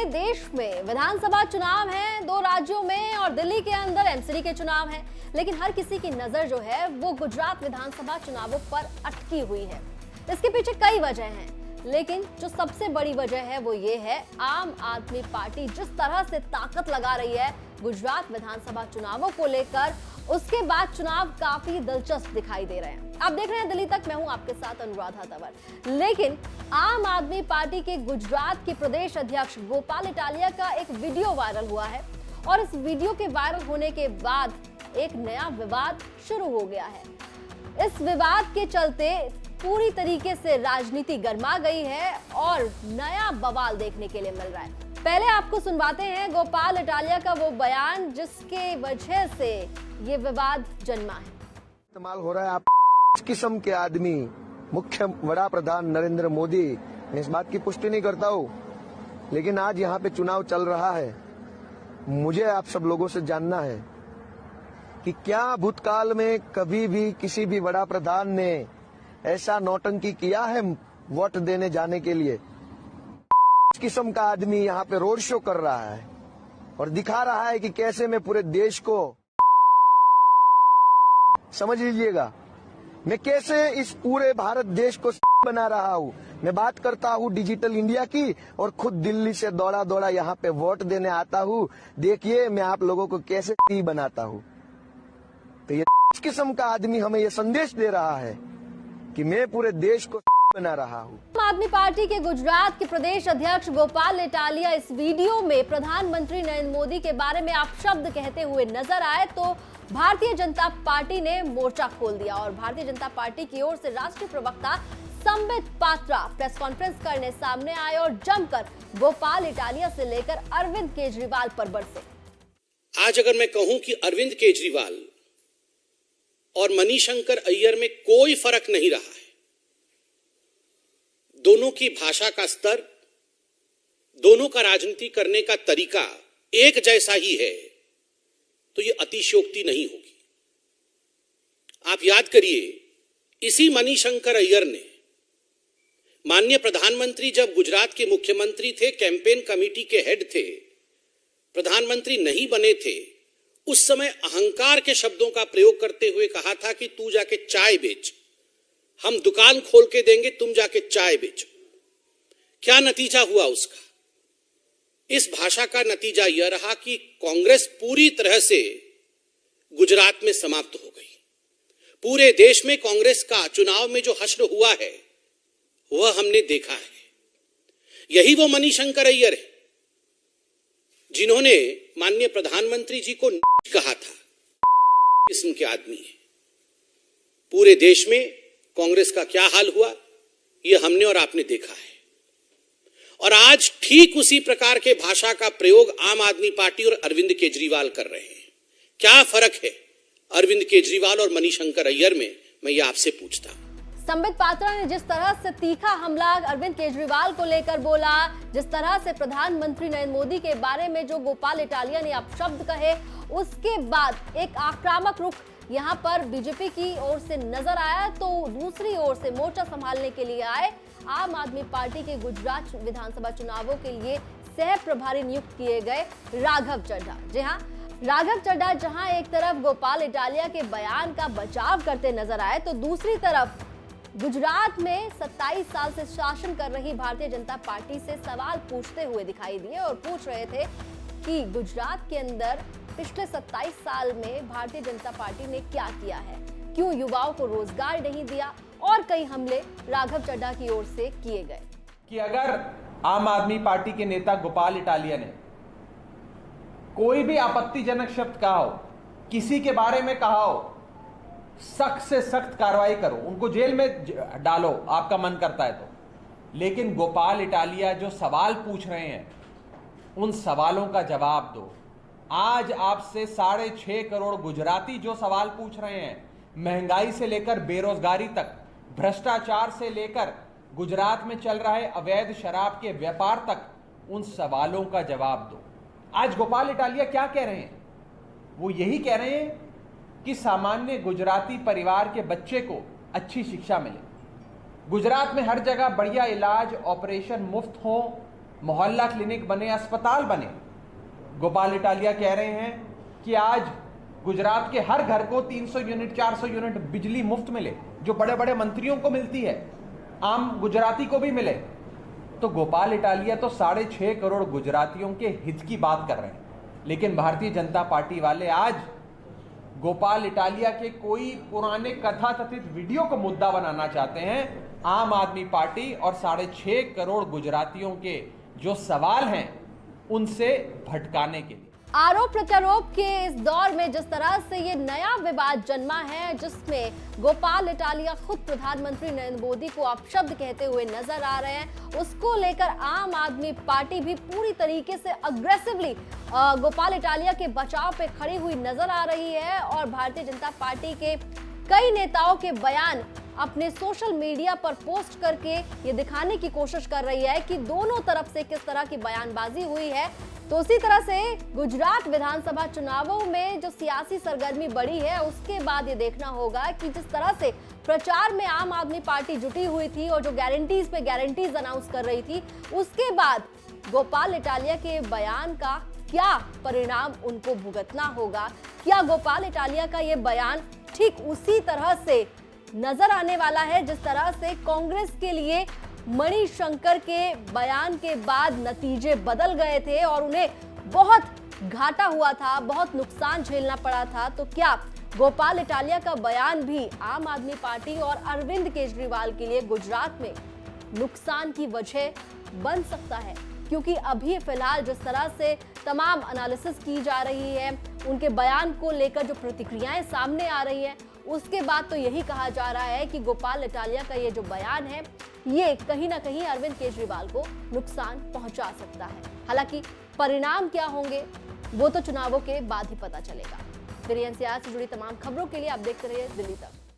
देश में विधानसभा चुनाव है, 2 राज्यों में और दिल्ली के अंदर एमसीडी के चुनाव हैं, लेकिन हर किसी की नजर जो है वो गुजरात विधानसभा चुनावों पर अटकी हुई है। इसके पीछे कई वजह हैं, लेकिन जो सबसे बड़ी वजह है वो ये है आम आदमी पार्टी जिस तरह से ताकत लगा रही है गुजरात विधानसभा चुनावों को लेकर, उसके बाद चुनाव काफी दिलचस्प दिखाई दे रहे हैं। आप देख रहे हैं दिल्ली तक, मैं हूं आपके साथ अनुराधा तंवर। लेकिन आम आदमी पार्टी के गुजरात के प्रदेश अध्यक्ष गोपाल इटालिया का एक वीडियो वायरल हुआ है और इस वीडियो के वायरल होने के बाद एक नया विवाद शुरू हो गया है। इस विवाद के चलते पूरी तरीके से राजनीति गर्मा गई है और नया बवाल देखने के लिए मिल रहा है। पहले आपको सुनवाते हैं गोपाल इटालिया का वो बयान जिसके वजह से ये विवाद जन्मा है। इस्तेमाल हो रहा है आप इस किस्म के आदमी, मुख्य बड़ा प्रधान नरेंद्र मोदी। मैं इस बात की पुष्टि नहीं करता हूँ, लेकिन आज यहाँ पे चुनाव चल रहा है। मुझे आप सब लोगों से जानना है कि क्या भूतकाल में कभी भी किसी भी बड़ा प्रधान ने ऐसा नौटंकी किया है वोट देने जाने के लिए। इस किस्म का आदमी यहाँ पे रोड शो कर रहा है और दिखा रहा है कि कैसे मैं पूरे देश को, समझ लीजिएगा, मैं कैसे इस पूरे भारत देश को बना रहा हूँ। मैं बात करता हूँ डिजिटल इंडिया की और खुद दिल्ली से दौड़ा दौड़ा यहाँ पे वोट देने आता हूँ। देखिए मैं आप लोगों को कैसे बनाता हूँ। तो ये इस किस्म का आदमी हमें ये संदेश दे रहा है कि मैं पूरे देश को बना रहा हूँ। आम आदमी पार्टी के गुजरात के प्रदेश अध्यक्ष गोपाल इटालिया इस वीडियो में प्रधानमंत्री नरेंद्र मोदी के बारे में आप शब्द कहते हुए नजर आए तो भारतीय जनता पार्टी ने मोर्चा खोल दिया और भारतीय जनता पार्टी की ओर से राष्ट्रीय प्रवक्ता संबित पात्रा प्रेस कॉन्फ्रेंस करने सामने आए और जमकर गोपाल इटालिया से लेकर अरविंद केजरीवाल पर बरसे। आज अगर मैं कहूं कि अरविंद केजरीवाल और मणिशंकर अय्यर में कोई फर्क नहीं रहा है, दोनों की भाषा का स्तर, दोनों का राजनीति करने का तरीका एक जैसा ही है, तो यह अतिशयोक्ति नहीं होगी। आप याद करिए, इसी मणिशंकर अय्यर ने माननीय प्रधानमंत्री जब गुजरात के मुख्यमंत्री थे, कैंपेन कमेटी के हेड थे, प्रधानमंत्री नहीं बने थे, उस समय अहंकार के शब्दों का प्रयोग करते हुए कहा था कि तू जाके चाय बेच, हम दुकान खोल के देंगे, तुम जाके चाय बेचो। क्या नतीजा हुआ उसका? इस भाषा का नतीजा यह रहा कि कांग्रेस पूरी तरह से गुजरात में समाप्त हो गई। पूरे देश में कांग्रेस का चुनाव में जो हश्र हुआ है वह हमने देखा है। यही वो मणिशंकर अय्यर है जिन्होंने माननीय प्रधानमंत्री जी को कहा था, किस्म के आदमी है। पूरे देश में कांग्रेस का क्या हाल हुआ यह हमने और आपने देखा है। और आज ठीक उसी प्रकार के भाषा का प्रयोग आम आदमी पार्टी और अरविंद केजरीवाल कर रहे हैं। क्या फर्क है अरविंद केजरीवाल और मणिशंकर अय्यर में, मैं ये आपसे पूछता हूं। संबित पात्रा ने जिस तरह से तीखा हमला अरविंद केजरीवाल को लेकर बोला, जिस तरह से प्रधानमंत्री नरेंद्र मोदी के बारे में जो गोपाल इटालिया ने अपशब्द कहे, उसके बाद एक आक्रामक रुख यहाँ पर बीजेपी की ओर से नजर आया। तो दूसरी ओर से मोर्चा संभालने के लिए आए आम आदमी पार्टी के गुजरात विधानसभा चुनावों के लिए सह प्रभारी नियुक्त किए गए राघव चड्ढा। जी हाँ, राघव चड्ढा जहां एक तरफ गोपाल इटालिया के बयान का बचाव करते नजर आए, तो दूसरी तरफ गुजरात में 27 साल से शासन कर रही भारतीय जनता पार्टी से सवाल पूछते हुए दिखाई दिए और पूछ रहे थे कि गुजरात के अंदर पिछले 27 साल में भारतीय जनता पार्टी ने क्या किया है, क्यों युवाओं को रोजगार नहीं दिया, और कई हमले राघव चड्ढा की ओर से किए गए। कि अगर आम आदमी पार्टी के नेता गोपाल इटालिया ने कोई भी आपत्तिजनक शब्द कहा हो, किसी के बारे में कहा हो, सख्त से सख्त कार्रवाई करो, उनको जेल में डालो, आपका मन करता है तो। लेकिन गोपाल इटालिया जो सवाल पूछ रहे हैं उन सवालों का जवाब दो। आज आपसे 6.5 करोड़ गुजराती जो सवाल पूछ रहे हैं, महंगाई से लेकर बेरोजगारी तक, भ्रष्टाचार से लेकर गुजरात में चल रहे अवैध शराब के व्यापार तक, उन सवालों का जवाब दो। आज गोपाल इटालिया क्या कह रहे हैं? वो यही कह रहे हैं कि सामान्य गुजराती परिवार के बच्चे को अच्छी शिक्षा मिले, गुजरात में हर जगह बढ़िया इलाज, ऑपरेशन मुफ्त हो, मोहल्ला क्लिनिक बने, अस्पताल बने। गोपाल इटालिया कह रहे हैं कि आज गुजरात के हर घर को 300 यूनिट 400 यूनिट बिजली मुफ्त मिले, जो बड़े बड़े मंत्रियों को मिलती है, आम गुजराती को भी मिले। तो गोपाल इटालिया तो 6.5 करोड़ गुजरातियों के हित की बात कर रहे हैं, लेकिन भारतीय जनता पार्टी वाले आज गोपाल इटालिया के कोई पुराने कथाकथित वीडियो को मुद्दा बनाना चाहते हैं आम आदमी पार्टी और 6.5 करोड़ गुजरातियों के जो सवाल हैं उनसे भटकाने के लिए। आरोप प्रत्यारोप के इस दौर में जिस तरह से ये नया विवाद जन्मा है, जिसमें गोपाल इटालिया खुद प्रधानमंत्री नरेंद्र मोदी को अपशब्द कहते हुए नजर आ रहे हैं, उसको लेकर आम आदमी पार्टी भी पूरी तरीके से अग्रेसिवली गोपाल इटालिया के बचाव पे खड़ी हुई नजर आ रही है। और भारतीय जनता पार्टी के कई नेताओं के बयान अपने सोशल मीडिया पर पोस्ट करके ये दिखाने की कोशिश कर रही है कि दोनों तरफ से किस तरह की बयानबाजी हुई है। तो उसी तरह से गुजरात विधानसभा चुनावों में जो सियासी सरगर्मी बढ़ी है, उसके बाद ये देखना होगा कि जिस तरह से प्रचार में आम आदमी पार्टी जुटी हुई थी और जो गारंटीज पे गारंटीज अनाउंस कर रही थी, उसके बाद गोपाल इटालिया के बयान का क्या परिणाम उनको भुगतना होगा। क्या गोपाल इटालिया का ये बयान ठीक उसी तरह से नजर आने वाला है जिस तरह से कांग्रेस के लिए मणिशंकर के बयान के बाद नतीजे बदल गए थे और उन्हें बहुत घाटा हुआ था, बहुत नुकसान झेलना पड़ा था। तो क्या गोपाल इटालिया का बयान भी आम आदमी पार्टी और अरविंद केजरीवाल के लिए गुजरात में नुकसान की वजह बन सकता है? क्योंकि अभी फिलहाल जिस तरह से तमाम एनालिसिस की जा रही है, उनके बयान को लेकर जो प्रतिक्रियाएं सामने आ रही हैं, उसके बाद तो यही कहा जा रहा है कि गोपाल इटालिया का ये जो बयान है, ये कहीं ना कहीं अरविंद केजरीवाल को नुकसान पहुंचा सकता है। हालांकि परिणाम क्या होंगे वो तो चुनावों के बाद ही पता चलेगा। फिर एनसीआर से जुड़ी तमाम खबरों के लिए आप देखते रहिए दिल्ली तक।